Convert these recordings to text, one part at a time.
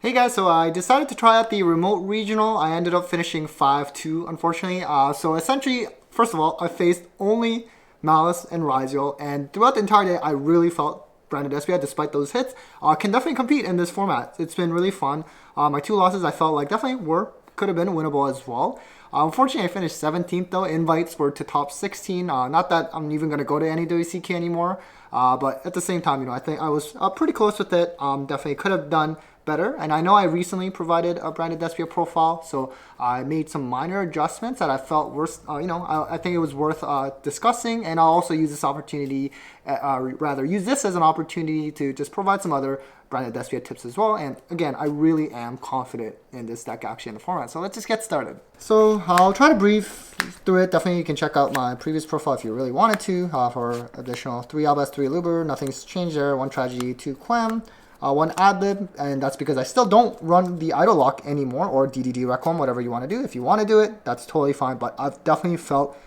Hey guys, so I decided to try out the remote regional. I ended up finishing 5-2, unfortunately. So essentially, first of all, I faced only Maliss and Ryzeal, and throughout the entire day, I really felt Branded Despia, despite those hits, can definitely compete in this format. It's been really fun. My two losses, I felt like definitely could have been winnable as well. Unfortunately, I finished 17th though. Invites were to top 16. Not that I'm even going to go to any WCK anymore, but at the same time, I think I was pretty close with it. Definitely could have done better. And I know I recently provided a Branded Despia profile, so I made some minor adjustments that I felt worth, I think it was worth discussing. And I'll also use this opportunity, rather use this as an opportunity to just provide some other Branded Despia tips as well. And again, I really am confident in this deck actually in the format. So let's just get started. So I'll try to brief through it. Definitely you can check out my previous profile if you really wanted to for additional 3 Albas, 3 Luber. Nothing's changed there. 1 Tragedy, 2 Quem. 1 Adlib, and that's because I still don't run the Idle Lock anymore, or DDD Requiem, whatever you want to do. If you want to do it, that's totally fine, but I've definitely felt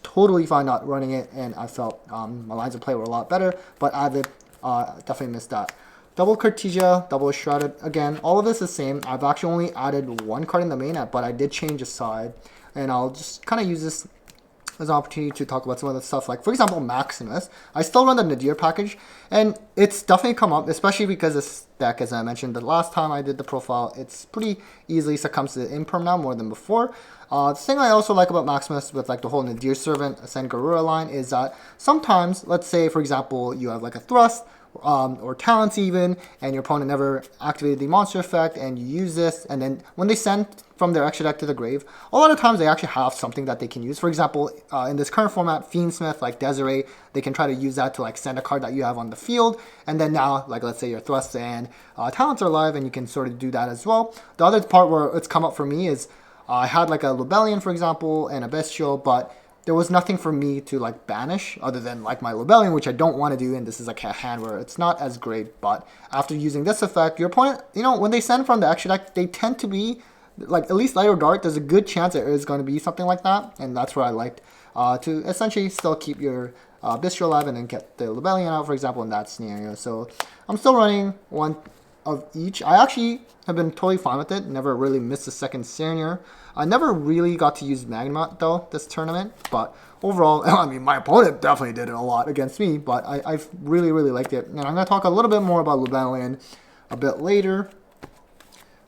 totally fine not running it, and I felt my lines of play were a lot better, but Adlib definitely missed that. Double Cartesia, double Shrouded, again, all of this is the same. I've actually only added 1 card in the main app, but I did change a side, and I'll just kind of use this as an opportunity to talk about some of the stuff. Like, for example, Maximus. I still run the Nadir package, and it's definitely come up, especially because this deck, as I mentioned, the last time I did the profile, it's pretty easily succumbs to the Imperm now more than before. The thing I also like about Maximus with like the whole Nadir Servant, Ascend Garura line is that sometimes, let's say, for example, you have like a Thrust, or talents even, and your opponent never activated the monster effect, and you use this, and then when they send from their extra deck to the grave, a lot of times they actually have something that they can use. For example, in this current format, Fiendsmith, like Desiree, they can try to use that to like send a card that you have on the field, and then now, like let's say your Thrust and talents are live, and you can sort of do that as well. The other part where it's come up for me is I had like a Lubellion, for example, and a Bestial, but there was nothing for me to like banish other than like my Lubellion, which I don't want to do, and this is like a hand where it's not as great. But after using this effect, your opponent, when they send from the extra deck, they tend to be like at least Light or Dark. There's a good chance it is going to be something like that, and that's where I liked to essentially still keep your Bistro alive and then get the Lubellion out, for example, in that scenario. So I'm still running 1 of each. I actually have been totally fine with it. Never really missed a second scenario. I never really got to use Magnemite though this tournament, but overall, I mean, my opponent definitely did it a lot against me, but I've really liked it. And I'm going to talk a little bit more about Lubellion a bit later.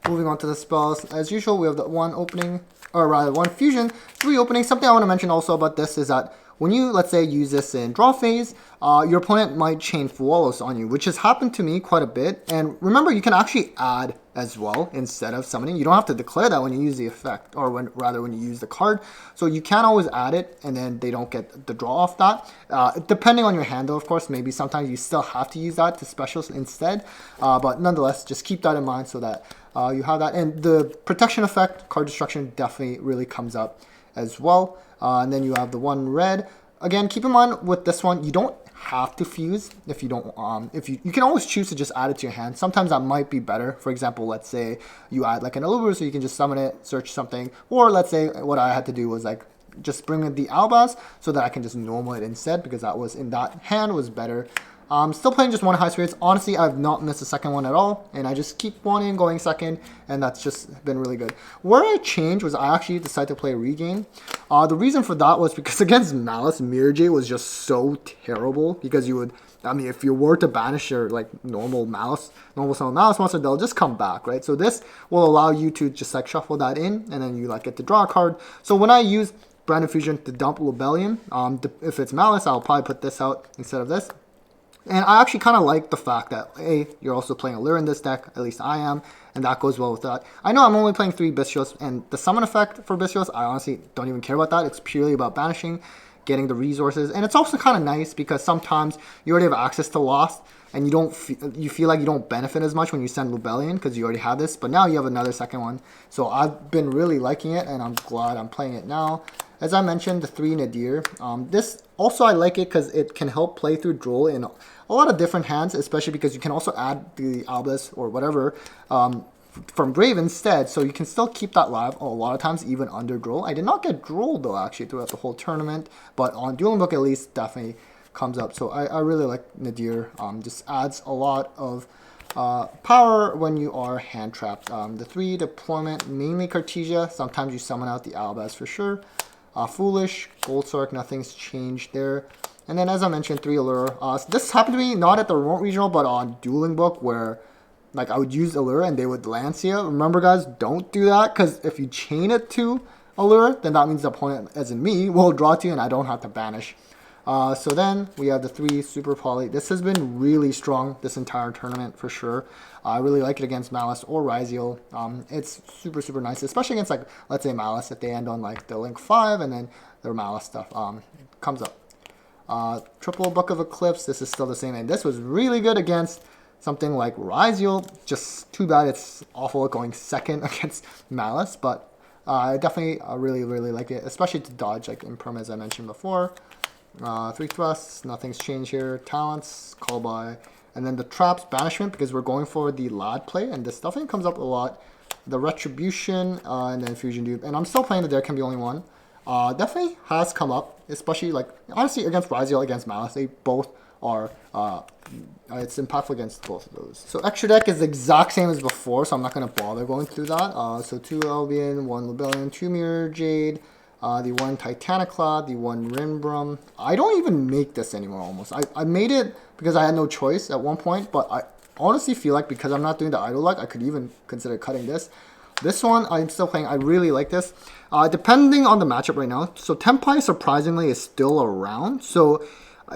Moving on to the spells, as usual, we have the 1 opening, or rather 1 fusion, 3 openings. Something I want to mention also about this is that when you, let's say, use this in draw phase, your opponent might chain Fualos on you, which has happened to me quite a bit. And remember, you can actually add as well instead of summoning. You don't have to declare that when you use the effect, or when you use the card. So you can always add it, and then they don't get the draw off that. Depending on your hand, though, of course, maybe sometimes you still have to use that to specials instead. But nonetheless, just keep that in mind so that you have that. And the protection effect, card destruction, definitely really comes up as well. And then you have the 1 red. Again, keep in mind with this one, you don't have to fuse if you don't. You can always choose to just add it to your hand. Sometimes that might be better. For example, let's say you add like an Aluber, so you can just summon it, search something. Or let's say what I had to do was like just bring in the Albaz so that I can just normal it instead, because that was in that hand was better. Still playing just 1 high spirits. Honestly, I've not missed a second one at all, and I just keep wanting going second, and that's just been really good. Where I changed was I actually decided to play Regain. The reason for that was because against Maliss, Mirage was just so terrible, because you would, I mean, if you were to banish your like normal summon Malice monster, they'll just come back, right? So this will allow you to just like shuffle that in, and then you like get to draw a card. So when I use Branded Fusion to dump Lubellion, if it's Malice, I'll probably put this out instead of this. And I actually kind of like the fact that, A, you're also playing a Lure in this deck, at least I am, and that goes well with that. I know I'm only playing 3 Bystials, and the summon effect for Bystials, I honestly don't even care about that. It's purely about banishing, getting the resources, and it's also kind of nice because sometimes you already have access to Lost, and you feel like you don't benefit as much when you send Lubellion because you already have this, but now you have another second one. So I've been really liking it, and I'm glad I'm playing it now. As I mentioned, the 3 Nadir. This also I like it because it can help play through Droll in a lot of different hands, especially because you can also add the Albus or whatever from Grave instead, so you can still keep that live a lot of times, even under Droll. I did not get Droll though actually throughout the whole tournament, but on Dueling Book at least definitely comes up. So I really like Nadir. Just adds a lot of Power when you are hand trapped. The 3 deployment, mainly Cartesia. Sometimes you summon out the Albaz for sure. Foolish, Gold Sark, nothing's changed there. And then as I mentioned, 3 Allure. So this happened to me not at the remote regional, but on Dueling Book where like I would use Allure and they would Lancia. Remember guys, don't do that because if you chain it to Allure, then that means the opponent, as in me, will draw to you and I don't have to banish. So then we have the 3 Super Poly. This has been really strong this entire tournament for sure. I really like it against Maliss or Ryzeal. It's super, super nice, especially against like, let's say Maliss, if they end on like the Link 5 and then their Maliss stuff comes up. Triple Book of Eclipse, this is still the same. And this was really good against something like Ryzeal. Just too bad it's awful going second against Maliss, but I definitely really, really like it, especially to dodge like Imperm as I mentioned before. 3 thrusts, nothing's changed here. Talents, call by, and then the traps, banishment, because we're going for the Lad play, and this definitely comes up a lot. The retribution, and then fusion dupe, and I'm still playing the There Can Be Only One. Definitely has come up, especially like honestly against Ryzeal, against Maliss, they both are. It's impactful against both of those. So extra deck is the exact same as before, so I'm not gonna bother going through that. So 2 Albion, 1 Libellion, 2 Mirror Jade. The 1 Titaniclad, the 1 Rinbrum. I don't even make this anymore almost. I made it because I had no choice at one point, but I honestly feel like because I'm not doing the idol luck, I could even consider cutting this. This one, I'm still playing. I really like this. Depending on the matchup right now. So Tempai, surprisingly, is still around. So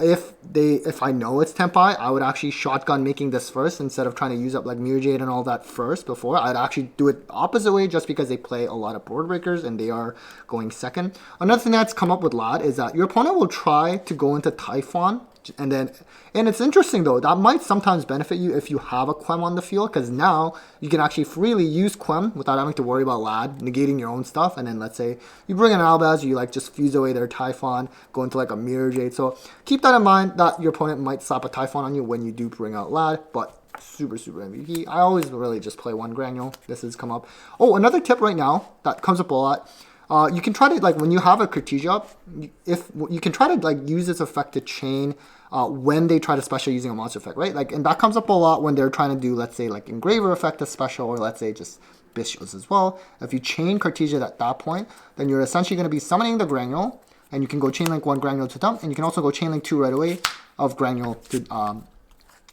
if I know it's Tempai, I would actually shotgun making this first instead of trying to use up like Mirror Jade and all that first before. I'd actually do it the opposite way just because they play a lot of board breakers and they are going second. Another thing that's come up with Lad is that your opponent will try to go into Typhon. And it's interesting though, that might sometimes benefit you if you have a Quem on the field, because now you can actually freely use Quem without having to worry about Lad negating your own stuff. And then let's say you bring an Albaz, you like just fuse away their Typhon, go into like a Mirror Jade. So keep that in mind that your opponent might slap a Typhon on you when you do bring out Lad, but super, super MVP. I always really just play 1 Granule. This has come up. Oh, another tip right now that comes up a lot. You can try to, like, when you have a Cartesia up, if you can try to, like, use this effect to chain when they try to special using a monster effect, right? Like, and that comes up a lot when they're trying to do, let's say, like, Engraver effect as special, or let's say just Bishops as well. If you chain Cartesia at that point, then you're essentially going to be summoning the Granule, and you can go chain link 1 Granule to dump, and you can also go chain link 2 right away of Granule to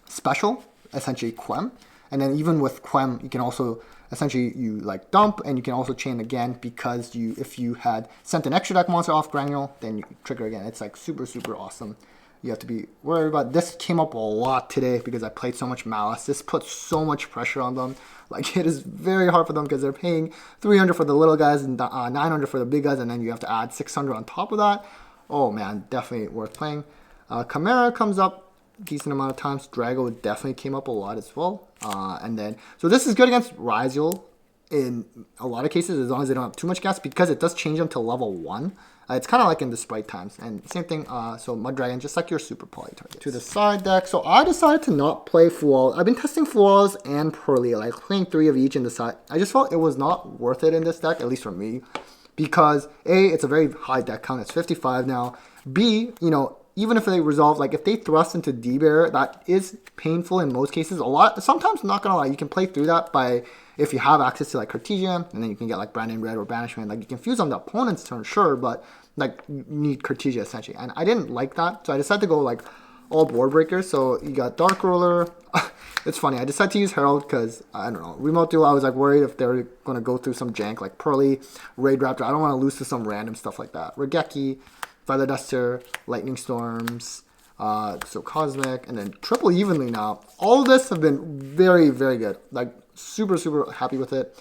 special, essentially Quem. And then even with Quem, you can also essentially you like dump, and you can also chain again because if you had sent an extra deck monster off Granule, then you trigger again. It's like super, super awesome. You have to be worried about this. Came up a lot today because I played so much Maliss. This puts so much pressure on them. Like, it is very hard for them because they're paying 300 for the little guys and 900 for the big guys, and then you have to add 600 on top of that. Oh man, definitely worth playing. Chimera comes up decent amount of times. Drago definitely came up a lot as well. And then, so this is good against Ryzeal in a lot of cases, as long as they don't have too much gas, because it does change them to level 1. It's kind of like in the Sprite times. And same thing, so Mud Dragon, just like your super poly target. To the side deck, so I decided to not play Full. I've been testing Fulls and Pearly, like playing 3 of each in the side. I just felt it was not worth it in this deck, at least for me, because A, it's a very high deck count, it's 55 now. B, you know, even if they resolve, like if they thrust into D-Bear, that is painful in most cases. Sometimes, not gonna lie, you can play through that by, if you have access to like Cartesia, and then you can get like Branded Red or Banishment. Like, you can fuse on the opponent's turn, sure, but like you need Cartesia essentially. And I didn't like that, so I decided to go like all board breakers. So you got Dark Ruler. It's funny, I decided to use Herald because, I don't know, remote duel, I was like worried if they were going to go through some jank like Pearly, Raid Raptor. I don't want to lose to some random stuff like that. Regeki, Feather Duster, Lightning Storms, so Cosmic, and then Triple Evenly now. All of this have been very, very good. Like, super, super happy with it.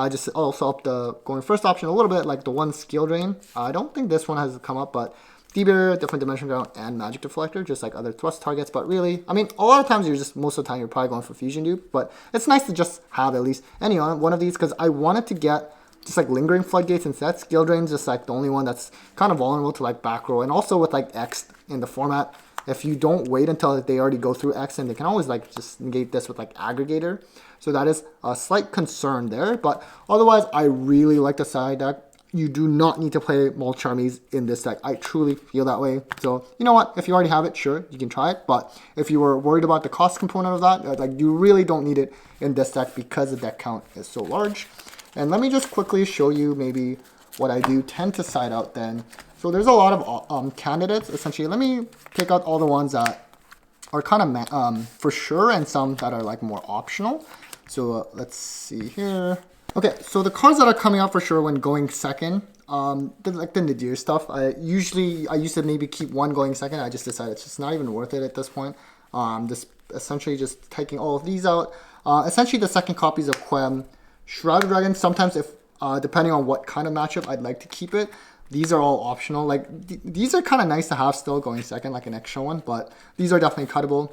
Just also up the going first option a little bit, like the 1 Skill Drain. I don't think this one has come up, but D-Bear, Different Dimension Ground, and Magic Deflector, just like other thrust targets. But really, I mean, a lot of times most of the time you're probably going for Fusion Dupe, but it's nice to just have at least any one of these, because I wanted to get just like Lingering Floodgates instead. Skill Drain's just like the only one that's kind of vulnerable to like back row, and also with like X in the format, if you don't wait until they already go through X, and they can always like just negate this with like Aggregator. So that is a slight concern there, but otherwise I really like the side deck. you do not need to play mulch armies in this deck. I truly feel that way. So you know what? If you already have it, sure, you can try it. But if you were worried about the cost component of that, like you really don't need it in this deck because the deck count is so large. And let me just quickly show you maybe what I do tend to side out then. So there's a lot of candidates essentially. Let me pick out all the ones that are kind of for sure and some that are like more optional. So let's see here. Okay, so the cards that are coming out for sure when going second, like the Nadir stuff, I used to maybe keep one going second. I just decided it's just not even worth it at this point. Just essentially just taking all of these out. Essentially the second copies of Quem, Shrouded Dragon, sometimes if, depending on what kind of matchup I'd like to keep it, these are all optional. Like these are kind of nice to have still going second, like an extra one, but these are definitely cuttable.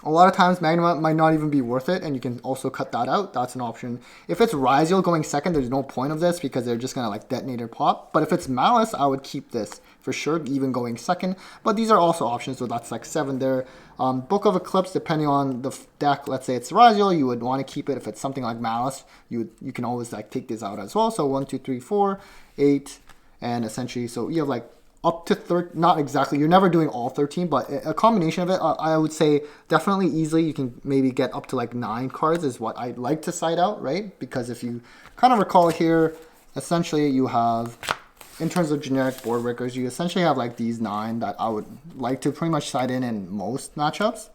A lot of times Magma might not even be worth it, and you can also cut that out. That's an option. If it's Ryzeal going second, there's no point of this because they're just going to like detonate or pop. But if it's Maliss, I would keep this for sure, even going second. But these are also options, so that's like 7 there. Book of Eclipse, depending on the deck, let's say it's Ryzeal, you would want to keep it. If it's something like Maliss, you can always like take this out as well. So 1, 2, 3, 4, 8, and essentially, so you have like up to 13, not exactly, you're never doing all 13, but a combination of it, I would say definitely easily you can maybe get up to like 9 cards is what I'd like to side out, right? Because if you kind of recall here, essentially you have, in terms of generic board breakers, you essentially have like these 9 that I would like to pretty much side in most matchups,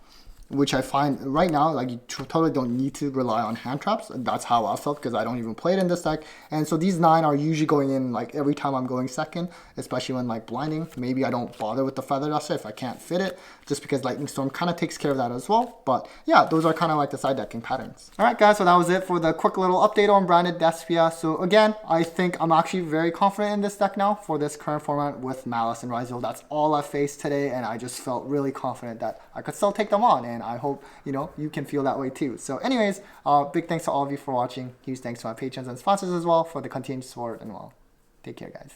which I find right now, like you totally don't need to rely on hand traps. That's how I felt because I don't even play it in this deck. And so these 9 are usually going in like every time I'm going second, especially when like blinding. Maybe I don't bother with the Feather Duster if I can't fit it, just because Lightning Storm kind of takes care of that as well. But yeah, those are kind of like the side decking patterns. All right, guys, so that was it for the quick little update on Branded Despia. So again, I think I'm actually very confident in this deck now for this current format with Maliss and Ryzeal. That's all I faced today, and I just felt really confident that I could still take them on. And I hope, you know, you can feel that way too. So anyways, big thanks to all of you for watching. Huge thanks to my patrons and sponsors as well for the continued support, and well, take care, guys.